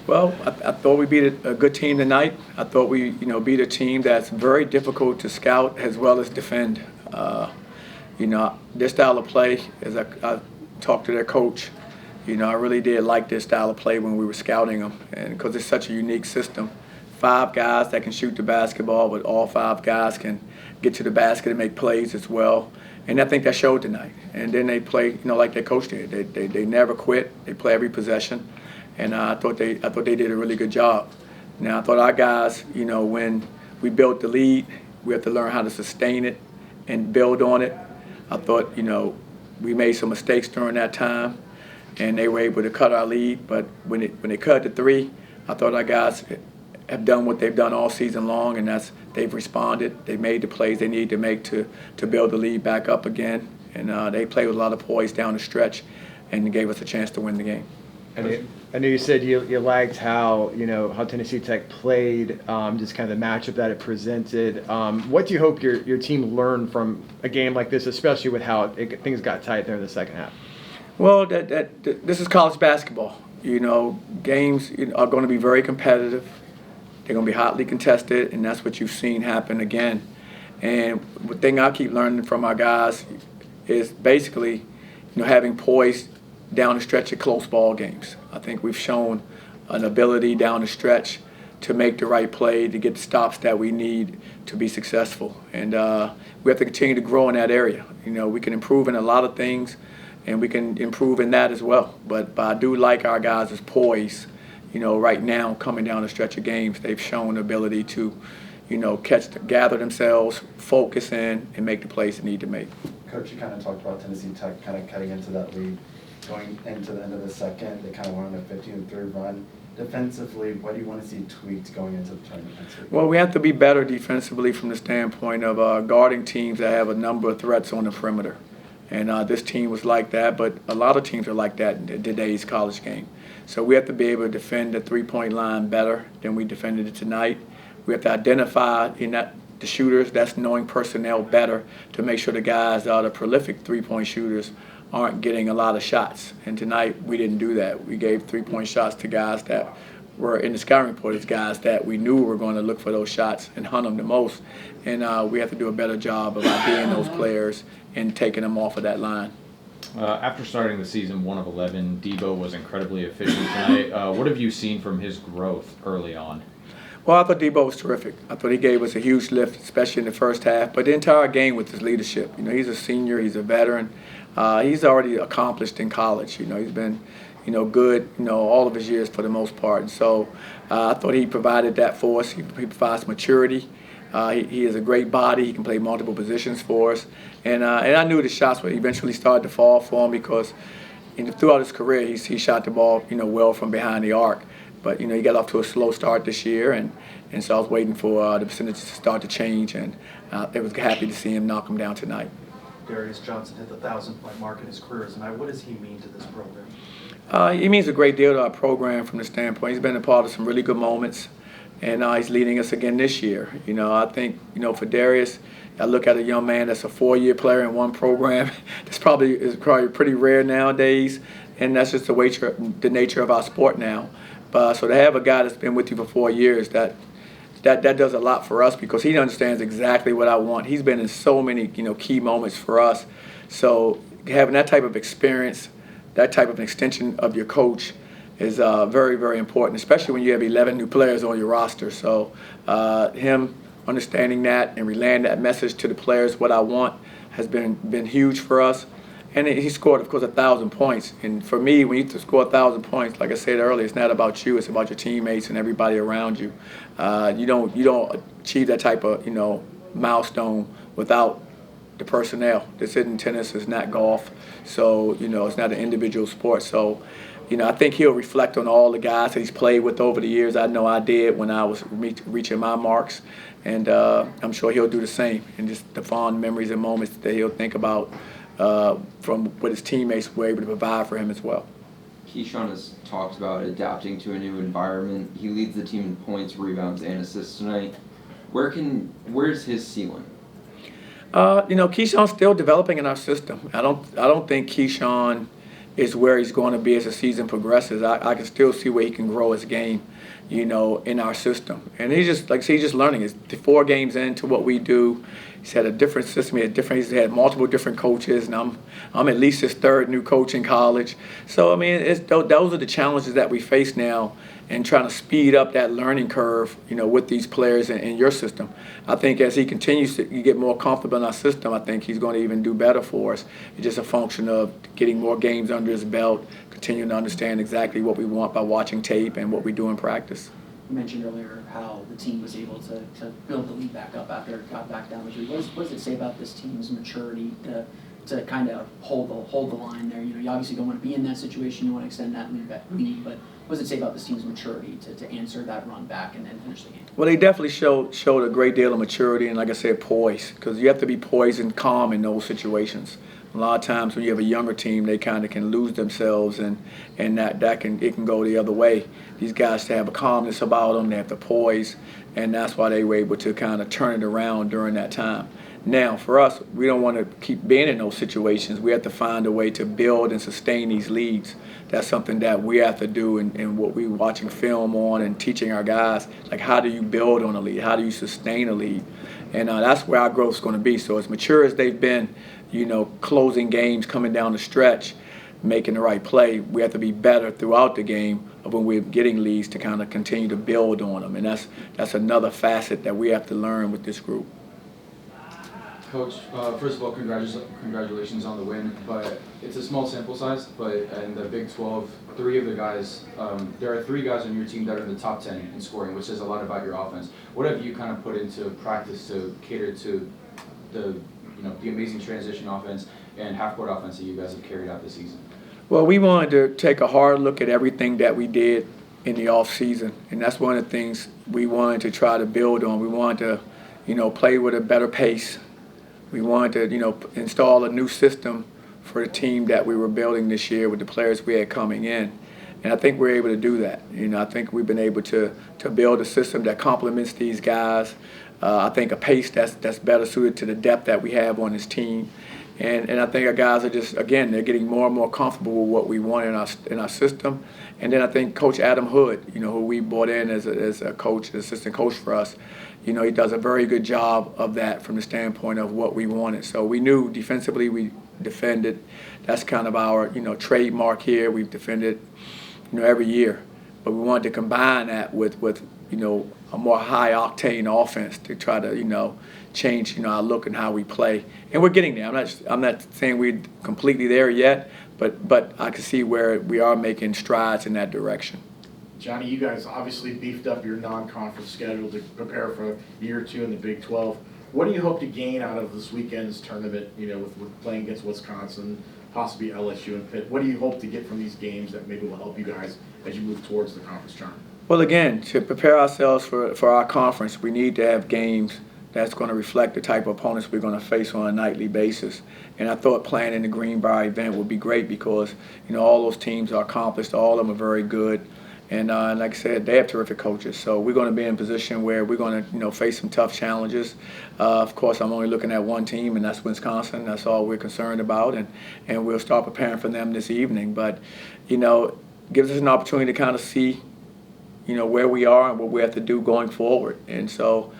Well, I thought we beat a good team tonight. I thought we, beat a team that's very difficult to scout as well as defend. Their style of play, as I talked to their coach, I really did like their style of play when we were scouting them, and because it's such a unique system. 5 guys that can shoot the basketball, but all 5 guys can get to the basket and make plays as well. And I think that showed tonight. And then they play, like their coach did. They never quit. They play every possession. And I thought they did a really good job. Now I thought our guys, when we built the lead, we have to learn how to sustain it and build on it. I thought, we made some mistakes during that time, and they were able to cut our lead. But when they cut to 3, I thought our guys have done what they've done all season long, and that's they've responded. They made the plays they need to make to build the lead back up again. And they played with a lot of poise down the stretch, and gave us a chance to win the game. I know you said you liked how Tennessee Tech played, just kind of the matchup that it presented. What do you hope your team learned from a game like this, especially with how things got tight there in the second half? Well, this is college basketball. Games are going to be very competitive. They're going to be hotly contested, and that's what you've seen happen again. And the thing I keep learning from our guys is basically, having poise down the stretch of close ball games. I think we've shown an ability down the stretch to make the right play, to get the stops that we need to be successful. And we have to continue to grow in that area. We can improve in a lot of things, and we can improve in that as well. But I do like our guys' poise. Right now, coming down the stretch of games, they've shown the ability to, gather themselves, focus in, and make the plays they need to make. Coach, you kind of talked about Tennessee Tech kind of cutting into that lead. Going into the end of the second, they kind of went on a 15-3 run. Defensively, what do you want to see tweaked going into the tournament next week? Well, we have to be better defensively from the standpoint of guarding teams that have a number of threats on the perimeter. And this team was like that, but a lot of teams are like that in today's college game. So we have to be able to defend the three-point line better than we defended it tonight. We have to identify the shooters, that's knowing personnel better to make sure the guys that are the prolific three-point shooters aren't getting a lot of shots. And tonight we didn't do that. We gave three-point shots to guys that were in the scouting report as guys that we knew were going to look for those shots and hunt them the most. And we have to do a better job of IDing those players and taking them off of that line. After starting the season 1 of 11, Debo was incredibly efficient tonight. What have you seen from his growth early on? Well, I thought Debo was terrific. I thought he gave us a huge lift, especially in the first half. But the entire game with his leadership. He's a senior. He's a veteran. He's already accomplished in college. He's been, good, all of his years for the most part. And so I thought he provided that for us. He provides maturity. He has a great body. He can play multiple positions for us. And I knew the shots would eventually start to fall for him because throughout his career he shot the ball, well from behind the arc. But, he got off to a slow start this year, and so I was waiting for the percentages to start to change, and I was happy to see him knock him down tonight. Darius Johnson hit the 1,000-point mark in his career tonight. What does he mean to this program? He means a great deal to our program from the standpoint. He's been a part of some really good moments, and he's leading us again this year. I think, for Darius, I look at a young man that's a 4-year player in one program. That's probably pretty rare nowadays, and that's just the nature of our sport now. So to have a guy that's been with you for 4 years, that does a lot for us because he understands exactly what I want. He's been in so many key moments for us. So having that type of experience, that type of an extension of your coach is very, very important, especially when you have 11 new players on your roster. So him understanding that and relaying that message to the players, what I want, has been huge for us. And he scored, of course, 1,000 points. And for me, when you score 1,000 points, like I said earlier, it's not about you; it's about your teammates and everybody around you. You don't achieve that type of milestone without the personnel. This isn't tennis; it's not golf. So it's not an individual sport. So I think he'll reflect on all the guys that he's played with over the years. I know I did when I was reaching my marks, and I'm sure he'll do the same. And just the fond memories and moments that he'll think about. From what his teammates were able to provide for him as well. Keyshawn has talked about adapting to a new environment. He leads the team in points, rebounds, and assists tonight. Where's his ceiling? Keyshawn's still developing in our system. I don't think Keyshawn is where he's going to be as the season progresses. I can still see where he can grow his game, in our system. And he's just, like I say, he's just learning. It's 4 games into what we do. He's had a different system. He's had multiple different coaches, and I'm at least his 3rd new coach in college. So, I mean, those are the challenges that we face now and trying to speed up that learning curve, with these players in your system. I think as he continues to get more comfortable in our system, I think he's going to even do better for us. It's just a function of getting more games under his belt, continuing to understand exactly what we want by watching tape and what we do in practice. You mentioned earlier how the team was able to build the lead back up after it got back down. What does it say about this team's maturity to kind of hold the line there? You obviously don't want to be in that situation. You want to extend that lead, but what does it say about this team's maturity to answer that run back and finish the game? Well, they definitely showed a great deal of maturity and, like I said, poise, because you have to be poised and calm in those situations. A lot of times when you have a younger team, they kind of can lose themselves, and it can go the other way. These guys have a calmness about them, they have the poise, and that's why they were able to kind of turn it around during that time. Now, for us, we don't want to keep being in those situations. We have to find a way to build and sustain these leads. That's something that we have to do, and what we're watching film on and teaching our guys, like how do you build on a lead? How do you sustain a lead? And that's where our growth is going to be. So as mature as they've been, closing games, coming down the stretch, making the right play, we have to be better throughout the game of when we're getting leads to kind of continue to build on them. And that's another facet that we have to learn with this group. Coach, first of all, congratulations on the win, but it's a small sample size, but in the Big 12, 3 of the guys, there are 3 guys on your team that are in the top 10 in scoring, which says a lot about your offense. What have you kind of put into practice to cater to the amazing transition offense and half-court offense that you guys have carried out this season? Well, we wanted to take a hard look at everything that we did in the off-season, and that's one of the things we wanted to try to build on. We wanted to, play with a better pace. We wanted to, install a new system for the team that we were building this year with the players we had coming in. And I think we're able to do that. I think we've been able to build a system that complements these guys. I think a pace that's better suited to the depth that we have on this team. And I think our guys are just, again, they're getting more and more comfortable with what we want in our system. And then I think Coach Adam Hood, who we brought in as a coach, assistant coach for us, he does a very good job of that from the standpoint of what we wanted. So we knew defensively we defended. That's kind of our, trademark here. We've defended, every year. But we wanted to combine that with a more high-octane offense to try to, change, our look and how we play. And we're getting there. I'm not saying we're completely there yet, but I can see where we are making strides in that direction. Johnny, you guys obviously beefed up your non-conference schedule to prepare for year 2 in the Big 12. What do you hope to gain out of this weekend's tournament, with playing against Wisconsin, possibly LSU and Pitt? What do you hope to get from these games that maybe will help you guys as you move towards the conference tournament? Well, again, to prepare ourselves for our conference, we need to have games that's going to reflect the type of opponents we're going to face on a nightly basis. And I thought playing in the Greenbrier event would be great because, all those teams are accomplished. All of them are very good. And like I said, they have terrific coaches. So we're going to be in a position where we're going to, face some tough challenges. Of course, I'm only looking at one team, and that's Wisconsin. That's all we're concerned about. And we'll start preparing for them this evening. But, gives us an opportunity to kind of see, where we are and what we have to do going forward. And so,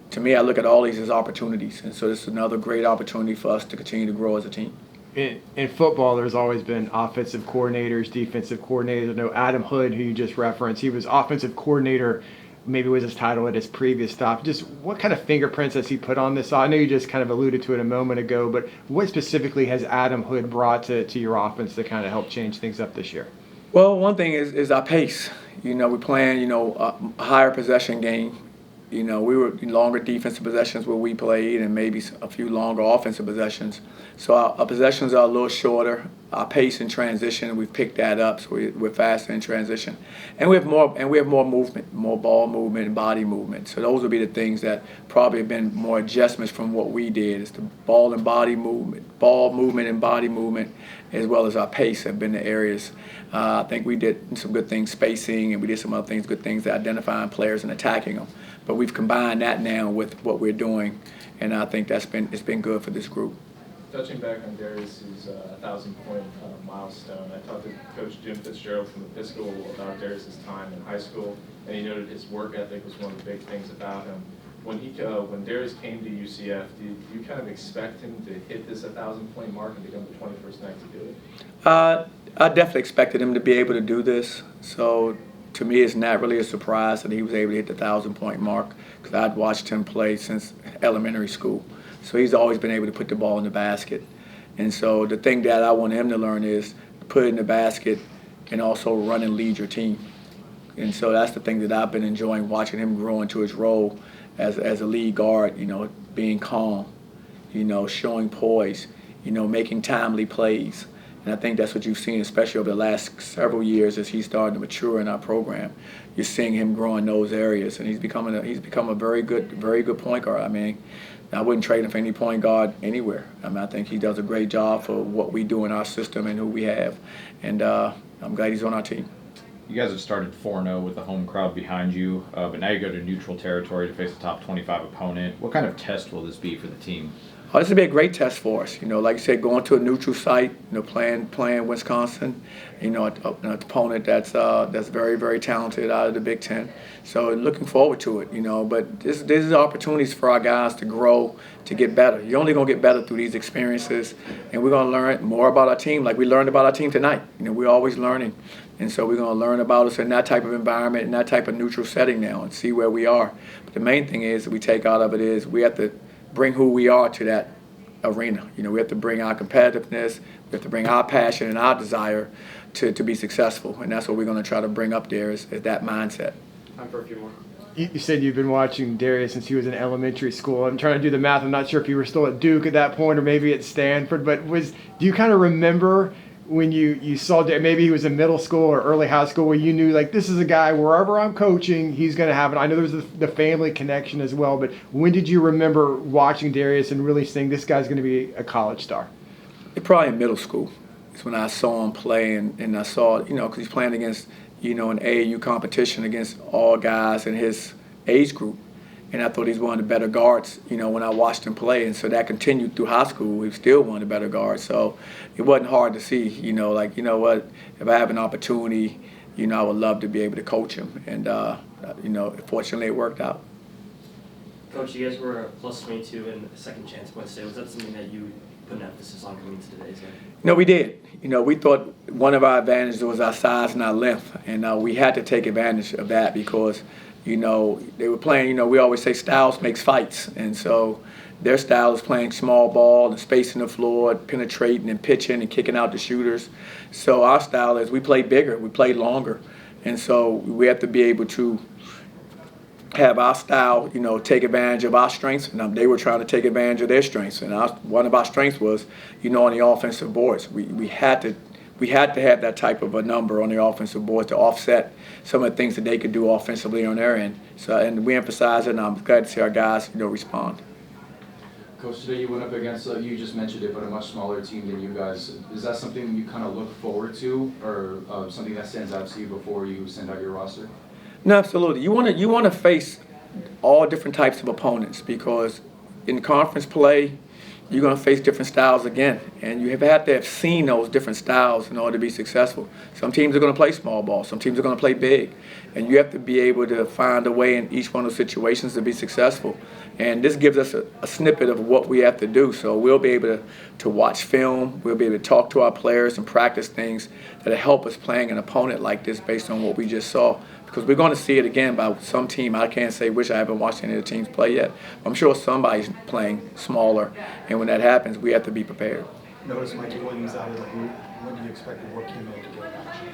to me, I look at all these as opportunities. And so this is another great opportunity for us to continue to grow as a team. In football, there's always been offensive coordinators, defensive coordinators. I know Adam Hood, who you just referenced, he was offensive coordinator, maybe was his title at his previous stop. Just what kind of fingerprints has he put on this? I know you just kind of alluded to it a moment ago, but what specifically has Adam Hood brought to your offense to kind of help change things up this year? Well, one thing is our pace. We're playing, a higher possession game. We were in longer defensive possessions where we played and maybe a few longer offensive possessions. So our possessions are a little shorter. Our pace in transition, we've picked that up, so we're faster in transition. And we have more movement, more ball movement and body movement. So those would be the things that probably have been more adjustments from what we did. It's the ball and body movement, ball movement and body movement, as well as our pace have been the areas. I think we did some good things spacing, and we did some other things, good things identifying players and attacking them. But we've combined that now with what we're doing, and I think it's been good for this group. touching back on Darius's 1,000-point milestone, I talked to Coach Jim Fitzgerald from Episcopal about Darius's time in high school, and he noted his work ethic was one of the big things about him. When Darius came to UCF, did you kind of expect him to hit this 1,000-point mark and become the 21st Knight to do it? I definitely expected him to be able to do this. So to me, it's not really a surprise that he was able to hit the 1,000-point mark, because I'd watched him play since elementary school. So he's always been able to put the ball in the basket. And so the thing that I want him to learn is put it in the basket and also run and lead your team. And so that's the thing that I've been enjoying, watching him grow into his role as a lead guard, being calm, showing poise, making timely plays. And I think that's what you've seen, especially over the last several years as he's starting to mature in our program. You're seeing him grow in those areas, and he's become a very good point guard. I mean, I wouldn't trade him for any point guard anywhere. I mean, I think he does a great job for what we do in our system and who we have. And I'm glad he's on our team. You guys have started 4-0 with the home crowd behind you, but now you go to neutral territory to face a top 25 opponent. What kind of test will this be for the team? Oh, this will be a great test for us. Like you said, going to a neutral site, playing Wisconsin, an opponent that's very, very talented out of the Big Ten. So looking forward to it, But this is opportunities for our guys to grow, to get better. You're only going to get better through these experiences, and we're going to learn more about our team, like we learned about our team tonight. We're always learning. And so we're going to learn about us in that type of environment, in that type of neutral setting now, and see where we are. But the main thing is that we take out of it is we have to bring who we are to that arena. We have to bring our competitiveness, we have to bring our passion and our desire to be successful. And that's what we're going to try to bring up there is that mindset. Time for a few more. You said you've been watching Darius since he was in elementary school. I'm trying to do the math. I'm not sure if you were still at Duke at that point or maybe at Stanford. But do you kind of remember when you saw maybe he was in middle school or early high school where you knew, like, this is a guy, wherever I'm coaching, he's going to have it? I know there's the family connection as well, but when did you remember watching Darius and really saying this guy's going to be a college star? Probably in middle school. It's when I saw him play, and I saw, because he's playing against, an AAU competition against all guys in his age group. And I thought he's one of the better guards, when I watched him play. And so that continued through high school. He was still one of the better guards. So it wasn't hard to see, what, if I have an opportunity, I would love to be able to coach him. And, fortunately it worked out. Coach, you guys were a plus 22 in the second chance Wednesday. Was that something that you put an emphasis on coming into today's game? No, we did. We thought one of our advantages was our size and our length. And we had to take advantage of that because they were playing, we always say styles makes fights. And so their style is playing small ball and spacing the floor, penetrating and pitching and kicking out the shooters. So our style is we play bigger, we play longer. And so we have to be able to have our style, take advantage of our strengths. And they were trying to take advantage of their strengths. And one of our strengths was, on the offensive boards. We had to have that type of a number on the offensive boards to offset some of the things that they could do offensively on their end. So, and we emphasize it, and I'm glad to see our guys, respond. Coach, today you went up against, you just mentioned it, but a much smaller team than you guys. Is that something you kind of look forward to, or something that stands out to you before you send out your roster? No, absolutely. You want to face all different types of opponents because in conference play, you're going to face different styles again. And you have to have seen those different styles in order to be successful. Some teams are going to play small ball. Some teams are going to play big. And you have to be able to find a way in each one of those situations to be successful. And this gives us a snippet of what we have to do. So we'll be able to watch film. We'll be able to talk to our players and practice things that help us playing an opponent like this based on what we just saw. Because we're going to see it again by some team. I can't say which. I haven't watched any of the teams play yet. I'm sure somebody's playing smaller, and when that happens, we have to be prepared. Notice Mikey Williams out of the group. When do you expect to work him in to get action?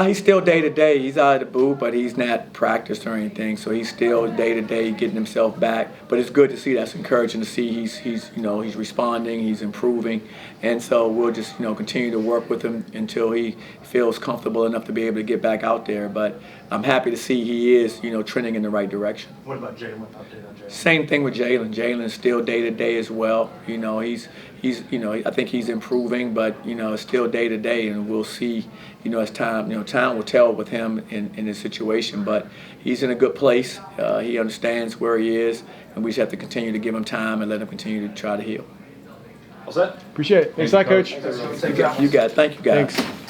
He's still day-to-day. He's out of the booth, but he's not practiced or anything. So he's still day-to-day getting himself back. But it's good to see. That's encouraging to see. He's responding. He's improving. And so we'll just continue to work with him until he feels comfortable enough to be able to get back out there. But I'm happy to see he is trending in the right direction. What about Jalen? Update on Jalen? Same thing with Jalen. Jalen's still day-to-day as well. He's I think he's improving, but it's still day-to-day, and we'll see as time time will tell with him in his situation. But he's in a good place. He understands where he is, and we just have to continue to give him time and let him continue to try to heal. Appreciate it. Thanks a lot, Coach. You got it. Thank you, guys. Thanks.